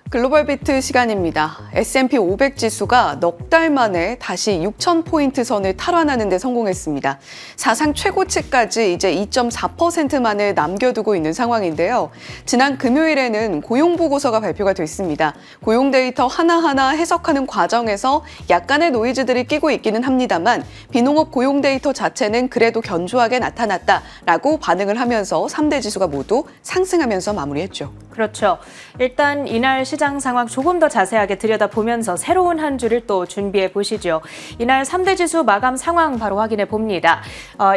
글로벌 비트 시간입니다. S&P 500 지수가 넉 달 만에 다시 6,000포인트 선을 탈환하는 데 성공했습니다. 사상 최고치까지 이제 2.4%만을 남겨두고 있는 상황인데요. 지난 금요일에는 고용보고서가 발표가 됐습니다. 고용 데이터 하나하나 해석하는 과정에서 약간의 노이즈들이 끼고 있기는 합니다만 비농업 고용 데이터 자체는 그래도 견조하게 나타났다라고 반응을 하면서 3대 지수가 모두 상승하면서 마무리했죠. 그렇죠. 일단 이날 시장 상황 조금 더 자세하게 들여다보면서 새로운 한 주를 또 준비해 보시죠. 이날 3대 지수 마감 상황 바로 확인해 봅니다.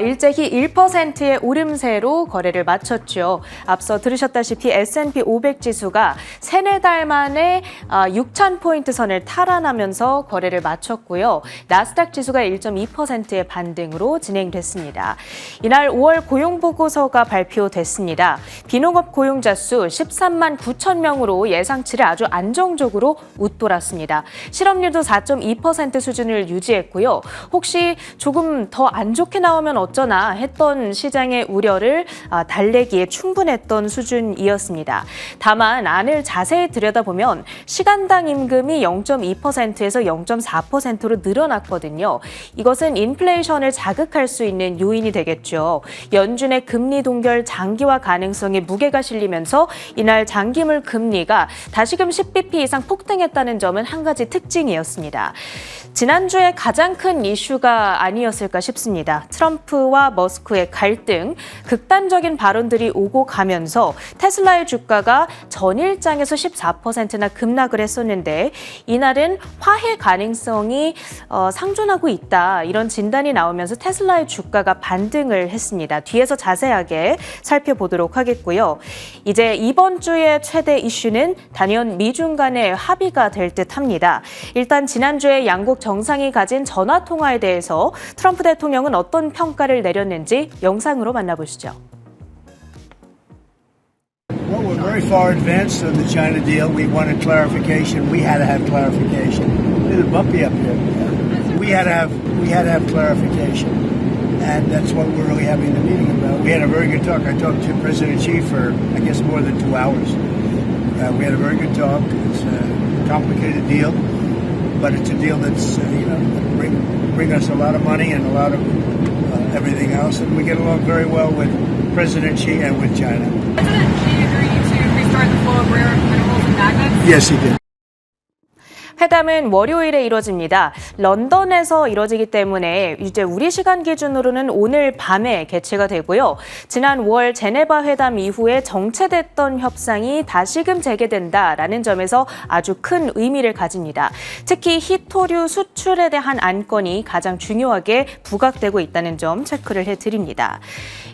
일제히 1%의 오름세로 거래를 마쳤죠. 앞서 들으셨다시피 S&P 500 지수가 3-4달 만에 6,000포인트 선을 탈환하면서 거래를 마쳤고요. 나스닥 지수가 1.2%의 반등으로 진행됐습니다. 이날 5월 고용보고서가 발표됐습니다. 비농업 고용자 수 13만 9천 명으로 예상치를 아주 안정적으로 웃돌았습니다. 실업률도 4.2% 수준을 유지했고요. 혹시 조금 더 안 좋게 나오면 어쩌나 했던 시장의 우려를 달래기에 충분했던 수준이었습니다. 다만 안을 자세히 들여다보면 시간당 임금이 0.2%에서 0.4%로 늘어났거든요. 이것은 인플레이션을 자극할 수 있는 요인이 되겠죠. 연준의 금리 동결 장기화 가능성에 무게가 실리면서 이날 장기물 금리가 다시금 10bp 이상 폭등했다는 점은 한 가지 특징이었습니다. 지난주에 가장 큰 이슈가 아니었을까 싶습니다. 트럼프와 머스크의 갈등, 극단적인 발언들이 오고 가면서 테슬라의 주가가 전일장에서 14%나 급락을 했었는데 이날은 화해 가능성이 상존하고 있다. 이런 진단이 나오면서 테슬라의 주가가 반등을 했습니다. 뒤에서 자세하게 살펴보도록 하겠고요. 이제 이번 주의 최대 이슈는 단연 미중 간의 합의가 될 듯합니다. 일단 지난주에 양국 정상이 가진 전화 통화에 대해서 트럼프 대통령은 어떤 평가를 내렸는지 영상으로 만나보시죠. Well, we're very far advanced on the China deal. We wanted clarification. We had to have clarification. A little bumpy up here. We had to have clarification, and that's what we're really having the meeting about. We had a very good talk. I talked to President Xi for, I guess, more than 2 hours. We had a very good talk. It's a complicated deal, but it's a deal that's bring us a lot of money and a lot of everything else, and we get along very well with President Xi and with China. President Xi agreed to restart the flow of rare earth minerals and magnets? Yes, he did. 회담은 월요일에 이뤄집니다. 런던에서 이뤄지기 때문에 이제 우리 시간 기준으로는 오늘 밤에 개최가 되고요. 지난 5월 제네바 회담 이후에 정체됐던 협상이 다시금 재개된다라는 점에서 아주 큰 의미를 가집니다. 특히 히토류 수출에 대한 안건이 가장 중요하게 부각되고 있다는 점 체크를 해드립니다.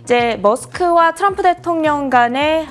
이제 머스크와 트럼프 대통령 간의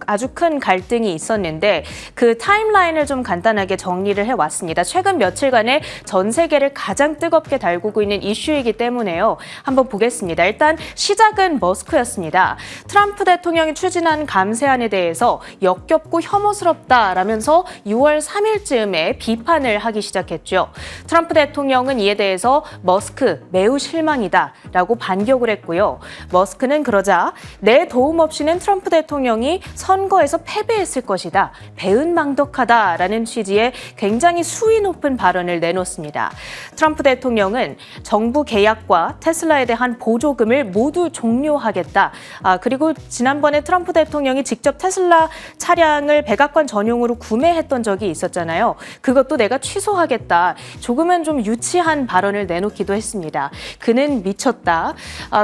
아주 큰 갈등이 있었는데 그 타임라인을 좀 간단하게 정리를 해왔습니다. 최근 며칠간의 전 세계를 가장 뜨겁게 달구고 있는 이슈이기 때문에요. 한번 보겠습니다. 일단 시작은 머스크였습니다. 트럼프 대통령이 추진한 감세안에 대해서 역겹고 혐오스럽다라면서 6월 3일쯤에 비판을 하기 시작했죠. 트럼프 대통령은 이에 대해서 머스크 매우 실망이다라고 반격을 했고요. 머스크는 그러자 내 도움 없이는 트럼프 대통령이 선거에서 패배했을 것이다. 배은망덕하다라는 취지의 굉장히 수위 높은 발언을 내놓습니다. 트럼프 대통령은 정부 계약과 테슬라에 대한 보조금을 모두 종료하겠다. 그리고 지난번에 트럼프 대통령이 직접 테슬라 차량을 백악관 전용으로 구매했던 적이 있었잖아요. 그것도 내가 취소하겠다. 조금은 좀 유치한 발언을 내놓기도 했습니다. 그는 미쳤다.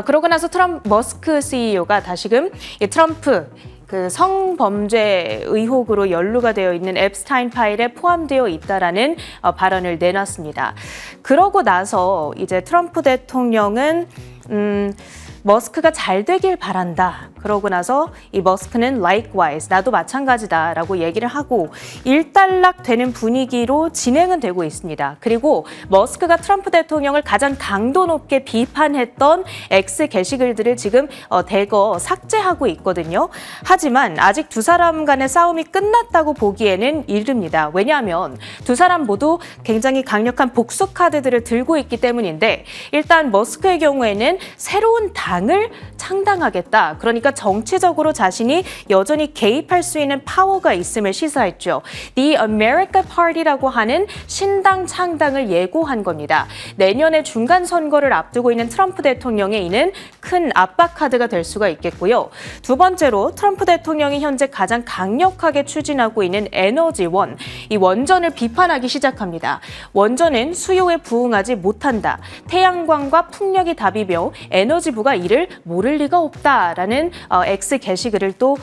그러고 나서 머스크 CEO가 다시금 트럼프 그 성범죄 의혹으로 연루가 되어 있는 앱스타인 파일에 포함되어 있다라는 발언을 내놨습니다. 그러고 나서 이제 트럼프 대통령은 머스크가 잘 되길 바란다. 그러고 나서 이 머스크는 likewise, 나도 마찬가지다라고 얘기를 하고 일단락되는 분위기로 진행은 되고 있습니다. 그리고 머스크가 트럼프 대통령을 가장 강도 높게 비판했던 X 게시글들을 지금 대거 삭제하고 있거든요. 하지만 아직 두 사람 간의 싸움이 끝났다고 보기에는 이릅니다. 왜냐하면 두 사람 모두 굉장히 강력한 복수 카드들을 들고 있기 때문인데 일단 머스크의 경우에는 새로운 당을 창당하겠다. 그러니까 정치적으로 자신이 여전히 개입할 수 있는 파워가 있음을 시사했죠. The America Party라고 하는 신당 창당을 예고한 겁니다. 내년에 중간 선거를 앞두고 있는 트럼프 대통령에 이는 큰 압박 카드가 될 수가 있겠고요. 두 번째로 트럼프 대통령이 현재 가장 강력하게 추진하고 있는 에너지원, 이 원전을 비판하기 시작합니다. 원전은 수요에 부응하지 못한다. 태양광과 풍력이 답이며 에너지부가 이를 모를 리가 없다라는 X 게시글을 또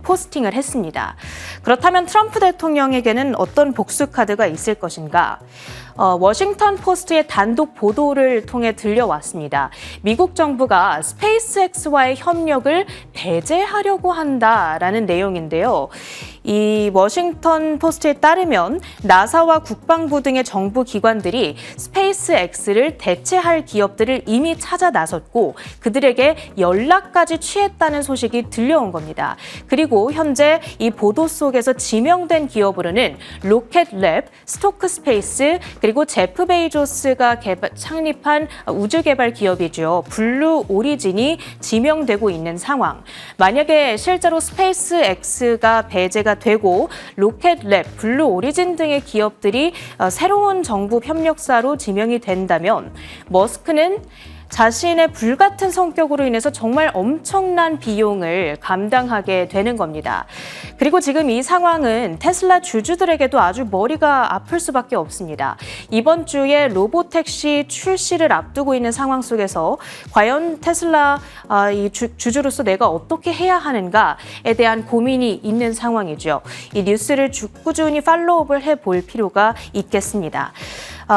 포스팅을 했습니다. 그렇다면 트럼프 대통령에게는 어떤 복수 카드가 있을 것인가? 워싱턴 포스트의 단독 보도를 통해 들려왔습니다. 미국 정부가 스페이스X와의 협력을 배제하려고 한다라는 내용인데요. 이 워싱턴 포스트에 따르면 나사와 국방부 등의 정부 기관들이 스페이스X를 대체할 기업들을 이미 찾아 나섰고 그들에게 연락까지 취했다는 소식이 들려온 겁니다. 그리고 현재 이 보도 속에서 지명된 기업으로는 로켓랩, 스토크스페이스, 그리고 제프 베이조스가 창립한 우주개발 기업이죠. 블루 오리진이 지명되고 있는 상황. 만약에 실제로 스페이스X가 배제가 되고 로켓랩, 블루 오리진 등의 기업들이 새로운 정부 협력사로 지명이 된다면 머스크는 자신의 불같은 성격으로 인해서 정말 엄청난 비용을 감당하게 되는 겁니다. 그리고 지금 이 상황은 테슬라 주주들에게도 아주 머리가 아플 수밖에 없습니다. 이번 주에 로보택시 출시를 앞두고 있는 상황 속에서 과연 테슬라 주주로서 내가 어떻게 해야 하는가에 대한 고민이 있는 상황이죠. 이 뉴스를 꾸준히 팔로우업을 해볼 필요가 있겠습니다.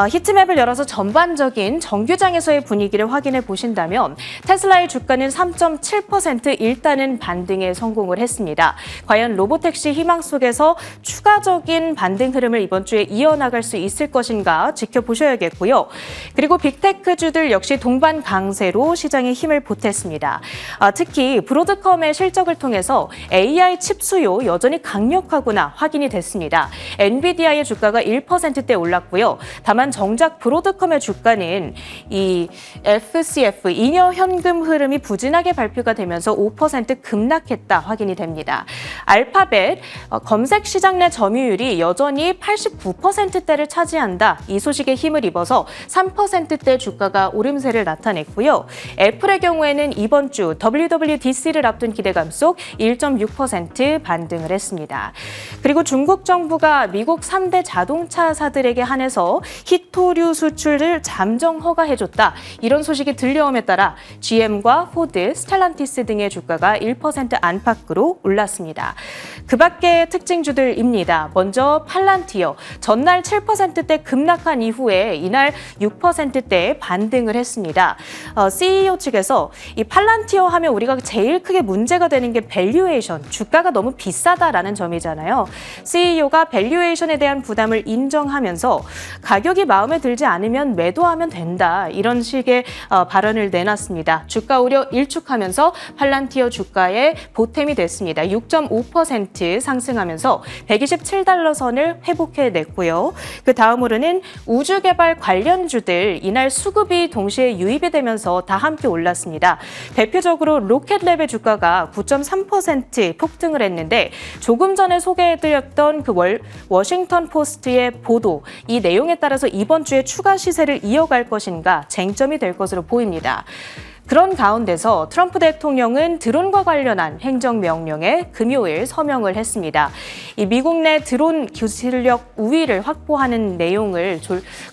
히트맵을 열어서 전반적인 정규장에서의 분위기를 확인해 보신다면 테슬라의 주가는 3.7% 일단은 반등에 성공을 했습니다. 과연 로보택시 희망 속에서 추가적인 반등 흐름을 이번 주에 이어나갈 수 있을 것인가 지켜보셔야겠고요. 그리고 빅테크주들 역시 동반 강세로 시장에 힘을 보탰습니다. 특히 브로드컴의 실적을 통해서 AI 칩 수요 여전히 강력하구나 확인이 됐습니다. 엔비디아의 주가가 1%대 올랐고요. 다만 정작 브로드컴의 주가는 이 FCF, 잉여 현금 흐름이 부진하게 발표가 되면서 5% 급락했다 확인이 됩니다. 알파벳, 검색 시장 내 점유율이 여전히 89%대를 차지한다. 이 소식에 힘을 입어서 3%대 주가가 오름세를 나타냈고요. 애플의 경우에는 이번 주 WWDC를 앞둔 기대감 속 1.6% 반등을 했습니다. 그리고 중국 정부가 미국 3대 자동차사들에게 한해서 히토류 수출을 잠정 허가해줬다. 이런 소식이 들려옴에 따라 GM과 포드, 스텔란티스 등의 주가가 1% 안팎으로 올랐습니다. 그 밖의 특징주들입니다. 먼저 팔란티어, 전날 7%대 급락한 이후에 이날 6%대 반등을 했습니다. CEO 측에서 이 팔란티어 하면 우리가 제일 크게 문제가 되는 게 밸류에이션, 주가가 너무 비싸다라는 점이잖아요. CEO가 밸류에이션에 대한 부담을 인정하면서 가격이 마음에 들지 않으면 매도하면 된다. 이런 식의 발언을 내놨습니다. 주가 우려 일축하면서 팔란티어 주가에 보탬이 됐습니다. 6.5% 상승하면서 127달러 선을 회복해냈고요. 그 다음으로는 우주개발 관련주들 이날 수급이 동시에 유입이 되면서 다 함께 올랐습니다. 대표적으로 로켓랩의 주가가 9.3% 폭등을 했는데 조금 전에 소개해드렸던 그 워싱턴 포스트의 보도, 이 내용에 따라서 이번 주에 추가 시세를 이어갈 것인가 쟁점이 될 것으로 보입니다. 그런 가운데서 트럼프 대통령은 드론과 관련한 행정명령에 금요일 서명을 했습니다. 이 미국 내 드론 기술력 우위를 확보하는 내용을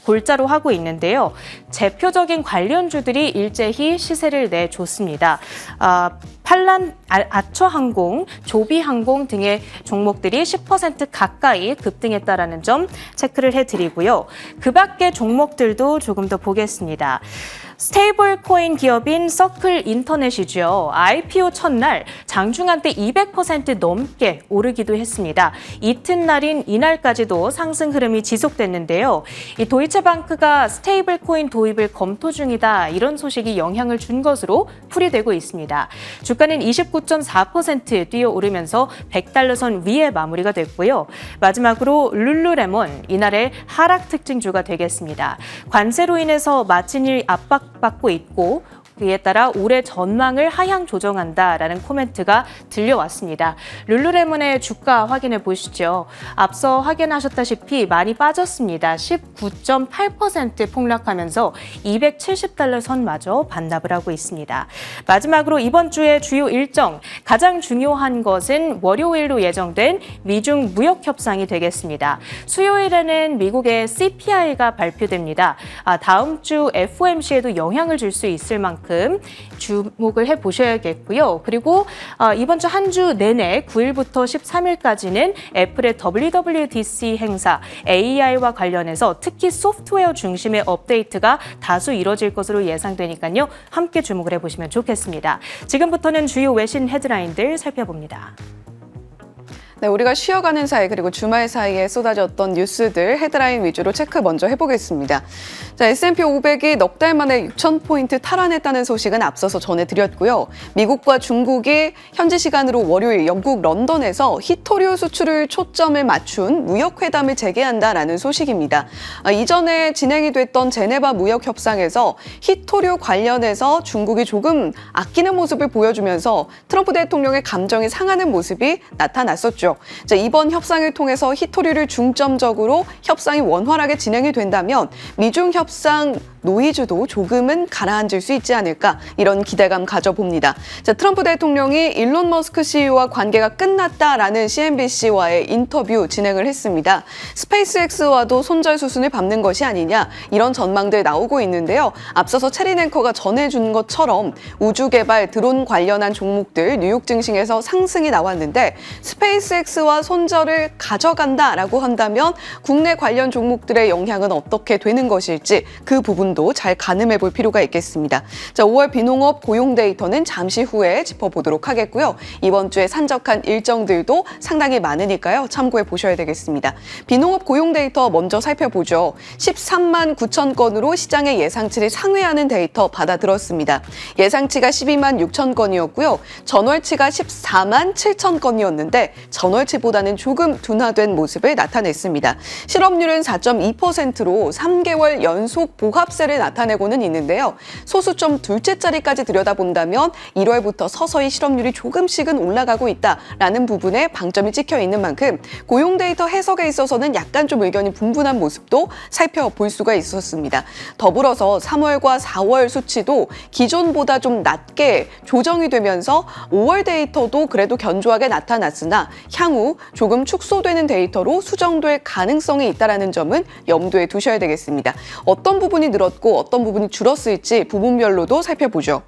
골자로 하고 있는데요. 대표적인 관련주들이 일제히 시세를 내줬습니다. 아처항공, 조비항공 등의 종목들이 10% 가까이 급등했다라는 점 체크를 해드리고요. 그 밖의 종목들도 조금 더 보겠습니다. 스테이블 코인 기업인 서클 인터넷이죠. IPO 첫날 장중한때 200% 넘게 오르기도 했습니다. 이튿날인 이날까지도 상승 흐름이 지속됐는데요. 이 도이체방크가 스테이블 코인 도입을 검토 중이다. 이런 소식이 영향을 준 것으로 풀이되고 있습니다. 주가는 29.4% 뛰어오르면서 100달러 선 위에 마무리가 됐고요. 마지막으로 룰루레몬, 이날의 하락 특징주가 되겠습니다. 관세로 인해서 마진이 압박받고 있고 이에 따라 올해 전망을 하향 조정한다라는 코멘트가 들려왔습니다. 룰루레몬의 주가 확인해 보시죠. 앞서 확인하셨다시피 많이 빠졌습니다. 19.8% 폭락하면서 $270 선마저 반납을 하고 있습니다. 마지막으로 이번 주의 주요 일정, 가장 중요한 것은 월요일로 예정된 미중 무역 협상이 되겠습니다. 수요일에는 미국의 CPI가 발표됩니다. 다음 주 FOMC에도 영향을 줄 수 있을 만큼 주목을 해보셔야겠고요. 그리고 이번 주 한 주 내내 9일부터 13일까지는 애플의 WWDC 행사 AI와 관련해서 특히 소프트웨어 중심의 업데이트가 다수 이뤄질 것으로 예상되니까요. 함께 주목을 해보시면 좋겠습니다. 지금부터는 주요 외신 헤드라인들 살펴봅니다. 네, 우리가 쉬어가는 사이 그리고 주말 사이에 쏟아졌던 뉴스들 헤드라인 위주로 체크 먼저 해보겠습니다. 자, S&P 500이 넉 달 만에 6,000포인트 탈환했다는 소식은 앞서서 전해드렸고요. 미국과 중국이 현지 시간으로 월요일 영국 런던에서 히토류 수출을 초점을 맞춘 무역회담을 재개한다라는 소식입니다. 이전에 진행이 됐던 제네바 무역협상에서 히토류 관련해서 중국이 조금 아끼는 모습을 보여주면서 트럼프 대통령의 감정이 상하는 모습이 나타났었죠. 자, 이번 협상을 통해서 히토류를 중점적으로 협상이 원활하게 진행이 된다면 미중 협상 노이즈도 조금은 가라앉을 수 있지 않을까 이런 기대감 가져봅니다. 자, 트럼프 대통령이 일론 머스크 CEO와 관계가 끝났다라는 CNBC와의 인터뷰 진행을 했습니다. 스페이스X와도 손절 수순을 밟는 것이 아니냐 이런 전망들 나오고 있는데요. 앞서서 체린 앵커가 전해준 것처럼 우주개발 드론 관련한 종목들 뉴욕 증시에서 상승이 나왔는데 스페이스X와 손절을 가져간다라고 한다면 국내 관련 종목들의 영향은 어떻게 되는 것일지 그 부분도 잘 가늠해 볼 필요가 있겠습니다. 자, 5월 비농업 고용 데이터는 잠시 후에 짚어보도록 하겠고요. 이번 주에 산적한 일정들도 상당히 많으니까요. 참고해 보셔야 되겠습니다. 비농업 고용 데이터 먼저 살펴보죠. 13만 9천 건으로 시장의 예상치를 상회하는 데이터 받아들었습니다. 예상치가 12만 6천 건이었고요. 전월치가 14만 7천 건이었는데 전월치보다는 조금 둔화된 모습을 나타냈습니다. 실업률은 4.2%로 3개월 연속 보합세를 나타내고는 있는데요. 소수점 둘째 자리까지 들여다본다면 1월부터 서서히 실업률이 조금씩은 올라가고 있다라는 부분에 방점이 찍혀 있는 만큼 고용 데이터 해석에 있어서는 약간 좀 의견이 분분한 모습도 살펴볼 수가 있었습니다. 더불어서 3월과 4월 수치도 기존보다 좀 낮게 조정이 되면서 5월 데이터도 그래도 견조하게 나타났으나 향후 조금 축소되는 데이터로 수정될 가능성이 있다는 점은 염두에 두셔야 되겠습니다. 어떤 부분이 늘었고 어떤 부분이 줄었을지 부분별로도 살펴보죠.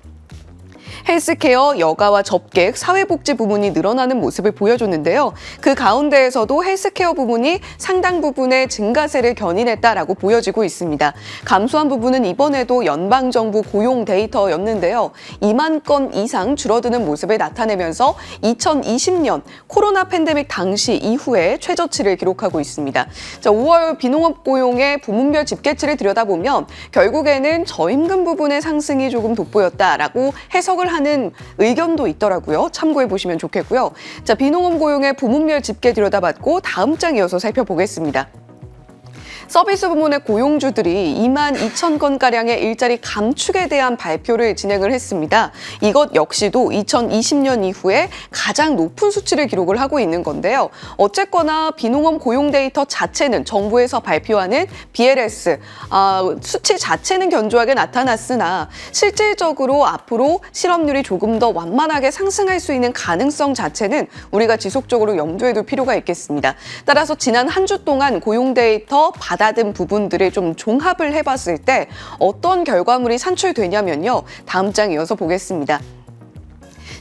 헬스케어, 여가와 접객, 사회복지 부문이 늘어나는 모습을 보여줬는데요. 그 가운데에서도 헬스케어 부문이 상당 부분의 증가세를 견인했다라고 보여지고 있습니다. 감소한 부분은 이번에도 연방정부 고용 데이터였는데요. 2만 건 이상 줄어드는 모습을 나타내면서 2020년 코로나 팬데믹 당시 이후에 최저치를 기록하고 있습니다. 자, 5월 비농업 고용의 부문별 집계치를 들여다보면 결국에는 저임금 부분의 상승이 조금 돋보였다라고 해석을 하는 의견도 있더라고요. 참고해 보시면 좋겠고요. 자, 비농업 고용의 부문별 집계 들여다봤고 다음 장 이어서 살펴보겠습니다. 서비스 부문의 고용주들이 2만 2천 건가량의 일자리 감축에 대한 발표를 진행을 했습니다. 이것 역시도 2020년 이후에 가장 높은 수치를 기록을 하고 있는 건데요. 어쨌거나 비농업 고용 데이터 자체는 정부에서 발표하는 BLS 수치 자체는 견조하게 나타났으나 실질적으로 앞으로 실업률이 조금 더 완만하게 상승할 수 있는 가능성 자체는 우리가 지속적으로 염두에 둘 필요가 있겠습니다. 따라서 지난 한 주 동안 고용 데이터 받아든 부분들을 좀 종합을 해봤을 때 어떤 결과물이 산출되냐면요. 다음 장 이어서 보겠습니다.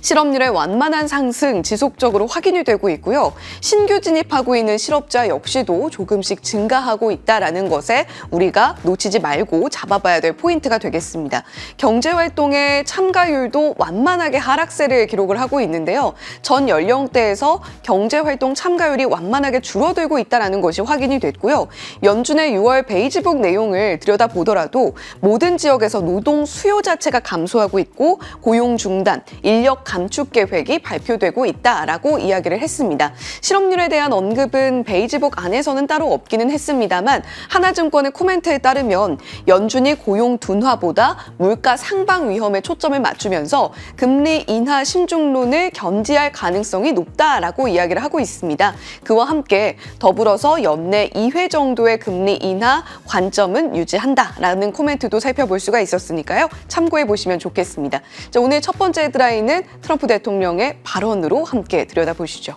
실업률의 완만한 상승 지속적으로 확인이 되고 있고요. 신규 진입하고 있는 실업자 역시도 조금씩 증가하고 있다는 것에 우리가 놓치지 말고 잡아봐야 될 포인트가 되겠습니다. 경제활동의 참가율도 완만하게 하락세를 기록을 하고 있는데요. 전 연령대에서 경제활동 참가율이 완만하게 줄어들고 있다는 것이 확인이 됐고요. 연준의 6월 베이지북 내용을 들여다보더라도 모든 지역에서 노동 수요 자체가 감소하고 있고 고용 중단, 인력 감축 계획이 발표되고 있다라고 이야기를 했습니다. 실업률에 대한 언급은 베이지복 안에서는 따로 없기는 했습니다만 하나증권의 코멘트에 따르면 연준이 고용 둔화보다 물가 상방 위험에 초점을 맞추면서 금리 인하 신중론을 견지할 가능성이 높다라고 이야기를 하고 있습니다. 그와 함께 더불어서 연내 2회 정도의 금리 인하 관점은 유지한다라는 코멘트도 살펴볼 수가 있었으니까요. 참고해 보시면 좋겠습니다. 자, 오늘 첫 번째 헤드라인은 트럼프 대통령의 발언으로 함께 들여다보시죠.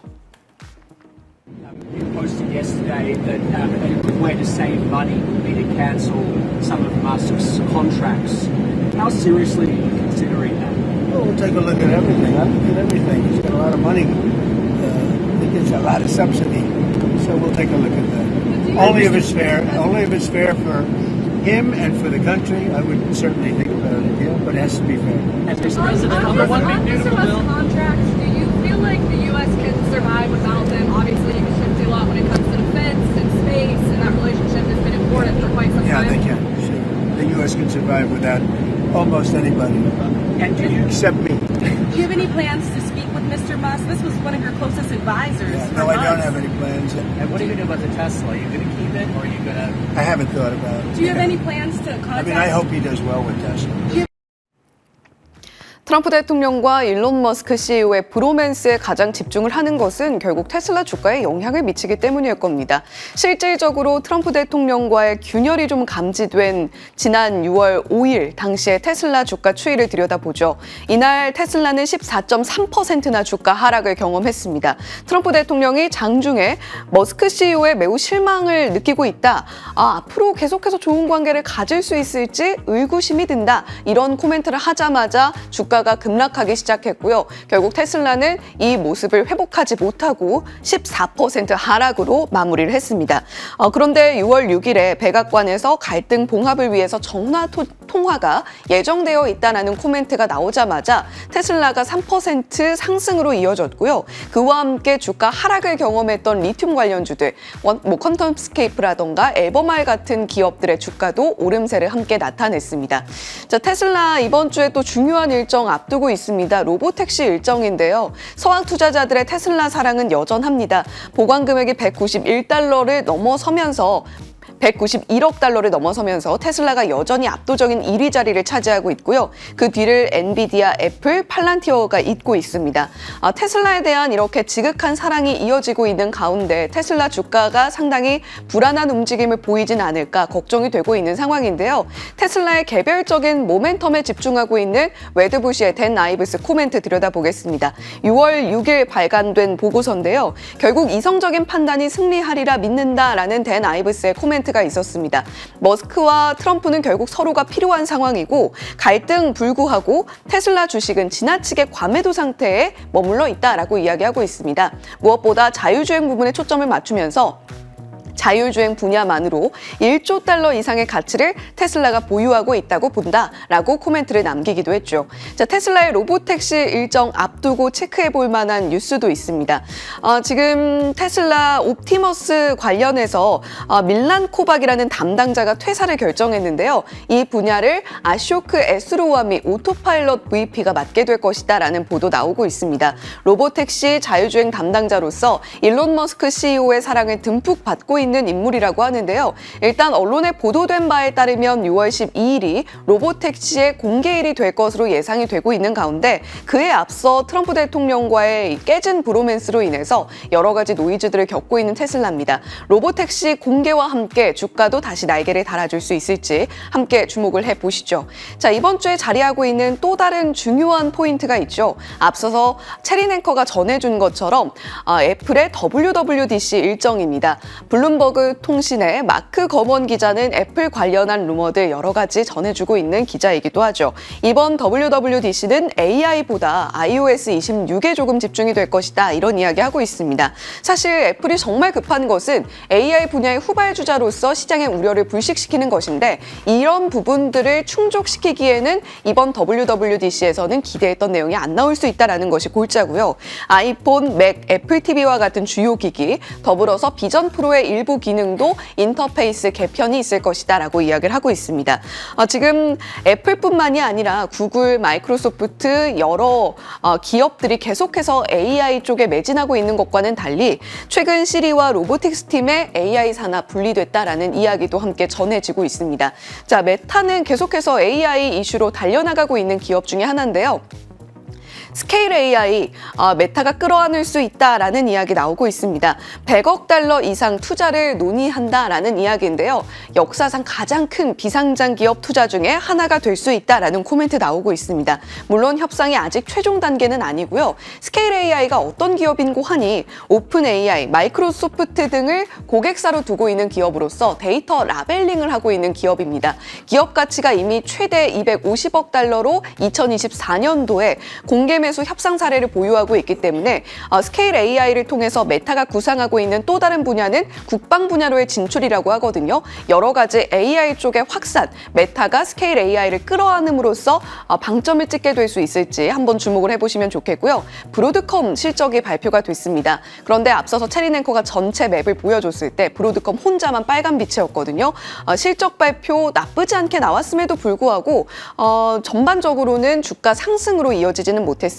You posted yesterday that a good way to save money would be to cancel some of Musk's contracts. How seriously are you considering that? Well, we'll take a look at everything. I look at everything. He's got a lot of money. He gets a lot of subsidy. So we'll take a look at that. Only if it's fair. Only if it's fair for him and for the country. I would certainly think about a deal, but it has to be fair. As Mr. President, on the one big beautiful bill. Contracts, do you feel like the U.S. can survive without them? Obviously, you can shift a lot when it comes to defense and space, and that relationship has been important for quite some Yeah, time. they can. Sure. The U.S. can survive without almost anybody, And do you except me. Do you have any plans to speak with Mr. Musk? This was one of your closest advisors. Yeah, for no, I don't months. have any plans. And what are you going to do about the Tesla? Are you going to keep it, or are you going to? I haven't thought about it. Do you have any plans to I contact? mean, I hope he does well with Tesla. 트럼프 대통령과 일론 머스크 CEO의 브로맨스에 가장 집중을 하는 것은 결국 테슬라 주가에 영향을 미치기 때문일 겁니다. 실질적으로 트럼프 대통령과의 균열이 좀 감지된 지난 6월 5일 당시의 테슬라 주가 추이를 들여다보죠. 이날 테슬라는 14.3%나 주가 하락을 경험했습니다. 트럼프 대통령이 장중에 머스크 CEO에 매우 실망을 느끼고 있다. 앞으로 계속해서 좋은 관계를 가질 수 있을지 의구심이 든다. 이런 코멘트를 하자마자 주가가 급락하기 시작했고요. 결국 테슬라는 이 모습을 회복하지 못하고 14% 하락으로 마무리를 했습니다. 그런데 6월 6일에 백악관에서 갈등 봉합을 위해서 전화 통화가 예정되어 있다는 코멘트가 나오자마자 테슬라가 3% 상승으로 이어졌고요. 그와 함께 주가 하락을 경험했던 리튬 관련주들, 퀀텀스케이프라던가 엘버말 같은 기업들의 주가도 오름세를 함께 나타냈습니다. 자, 테슬라 이번 주에 또 중요한 일정 앞두고 있습니다. 로보택시 일정인데요. 서학 투자자들의 테슬라 사랑은 여전합니다. 보관 금액이 191달러를 넘어서면서 191억 달러를 넘어서면서 테슬라가 여전히 압도적인 1위 자리를 차지하고 있고요. 그 뒤를 엔비디아, 애플, 팔란티어가 잇고 있습니다. 테슬라에 대한 이렇게 지극한 사랑이 이어지고 있는 가운데 테슬라 주가가 상당히 불안한 움직임을 보이진 않을까 걱정이 되고 있는 상황인데요. 테슬라의 개별적인 모멘텀에 집중하고 있는 웨드부시의 댄 아이브스 코멘트 들여다보겠습니다. 6월 6일 발간된 보고서인데요. 결국 이성적인 판단이 승리하리라 믿는다라는 댄 아이브스의 코멘트 가 있었습니다. 머스크와 트럼프는 결국 서로가 필요한 상황이고 갈등 불구하고 테슬라 주식은 지나치게 과매도 상태에 머물러 있다라고 이야기하고 있습니다. 무엇보다 자율주행 부분에 초점을 맞추면서 자율주행 분야만으로 1조 달러 이상의 가치를 테슬라가 보유하고 있다고 본다라고 코멘트를 남기기도 했죠. 자, 테슬라의 로보택시 일정 앞두고 체크해볼 만한 뉴스도 있습니다. 지금 테슬라 옵티머스 관련해서 밀란 코박이라는 담당자가 퇴사를 결정했는데요. 이 분야를 아쇼크 에스로와 오토파일럿 VP가 맡게 될 것이다라는 보도 나오고 있습니다. 로보택시 자율주행 담당자로서 일론 머스크 CEO의 사랑을 듬뿍 받고 있는 인물이라고 하는데요. 일단 언론에 보도된 바에 따르면 6월 12일이 로보택시의 공개일이 될 것으로 예상이 되고 있는 가운데 그에 앞서 트럼프 대통령과의 깨진 브로맨스로 인해서 여러 가지 노이즈들을 겪고 있는 테슬라입니다. 로보택시 공개와 함께 주가도 다시 날개를 달아줄 수 있을지 함께 주목을 해보시죠. 자, 이번 주에 자리하고 있는 또 다른 중요한 포인트가 있죠. 앞서서 체린 앵커가 전해준 것처럼 애플의 WWDC 일정입니다. 블룸버그 통신의 마크 거먼 기자는 애플 관련한 루머들 여러 가지 전해주고 있는 기자이기도 하죠. 이번 WWDC는 AI보다 iOS 26에 조금 집중이 될 것이다 이런 이야기하고 있습니다. 사실 애플이 정말 급한 것은 AI 분야의 후발주자로서 시장의 우려를 불식시키는 것인데 이런 부분들을 충족시키기에는 이번 WWDC에서는 기대했던 내용이 안 나올 수 있다는 것이 골자고요. 아이폰, 맥, 애플 TV와 같은 주요 기기, 더불어서 비전 프로의 일부 일부 기능도 인터페이스 개편이 있을 것이다라고 이야기를 하고 있습니다. 지금 애플뿐만이 아니라 구글, 마이크로소프트 여러 기업들이 계속해서 AI 쪽에 매진하고 있는 것과는 달리 최근 시리와 로보틱스 팀의 AI 산업 분리됐다라는 이야기도 함께 전해지고 있습니다. 자, 메타는 계속해서 AI 이슈로 달려나가고 있는 기업 중에 하나인데요. 스케일 AI, 메타가 끌어안을 수 있다라는 이야기 나오고 있습니다. 100억 달러 이상 투자를 논의한다라는 이야기인데요. 역사상 가장 큰 비상장 기업 투자 중에 하나가 될 수 있다라는 코멘트 나오고 있습니다. 물론 협상이 아직 최종 단계는 아니고요. 스케일 AI가 어떤 기업인고 하니 오픈 AI, 마이크로소프트 등을 고객사로 두고 있는 기업으로서 데이터 라벨링을 하고 있는 기업입니다. 기업 가치가 이미 최대 250억 달러로 2024년도에 공개 매수 협상 사례를 보유하고 있기 때문에 스케일 AI를 통해서 메타가 구상하고 있는 또 다른 분야는 국방 분야로의 진출이라고 하거든요. 여러 가지 AI 쪽의 확산, 메타가 스케일 AI를 끌어안음으로써 방점을 찍게 될 수 있을지 한번 주목을 해보시면 좋겠고요. 브로드컴 실적이 발표가 됐습니다. 그런데 앞서서 체린 앵커가 전체 맵을 보여줬을 때 브로드컴 혼자만 빨간 빛이었거든요. 실적 발표 나쁘지 않게 나왔음에도 불구하고 전반적으로는 주가 상승으로 이어지지는 못했습니다.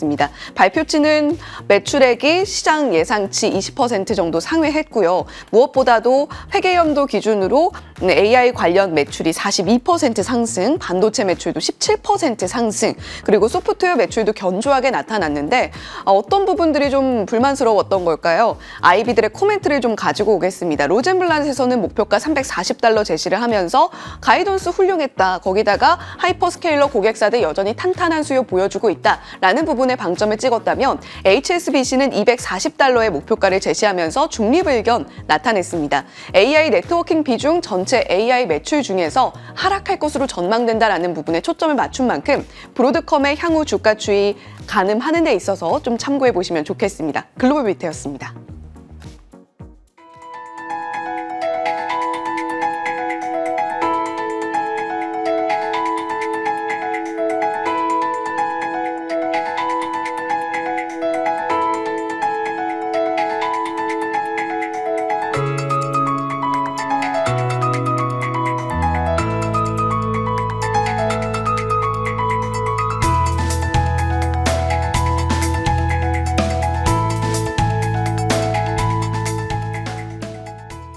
발표치는 매출액이 시장 예상치 20% 정도 상회했고요. 무엇보다도 회계연도 기준으로 AI 관련 매출이 42% 상승, 반도체 매출도 17% 상승, 그리고 소프트웨어 매출도 견조하게 나타났는데 어떤 부분들이 좀 불만스러웠던 걸까요? 아이비들의 코멘트를 좀 가지고 오겠습니다. 로젠블란에서는 목표가 340달러 제시를 하면서 가이던스 훌륭했다. 거기다가 하이퍼스케일러 고객사들 여전히 탄탄한 수요 보여주고 있다라는 부분에 방점을 찍었다면 HSBC는 240달러의 목표가를 제시하면서 중립 의견 나타냈습니다. AI 네트워킹 비중 전체 AI 매출 중에서 하락할 것으로 전망된다라는 부분에 초점을 맞춘 만큼 브로드컴의 향후 주가 추이 가늠하는 데 있어서 좀 참고해 보시면 좋겠습니다. 글로벌 비트였습니다.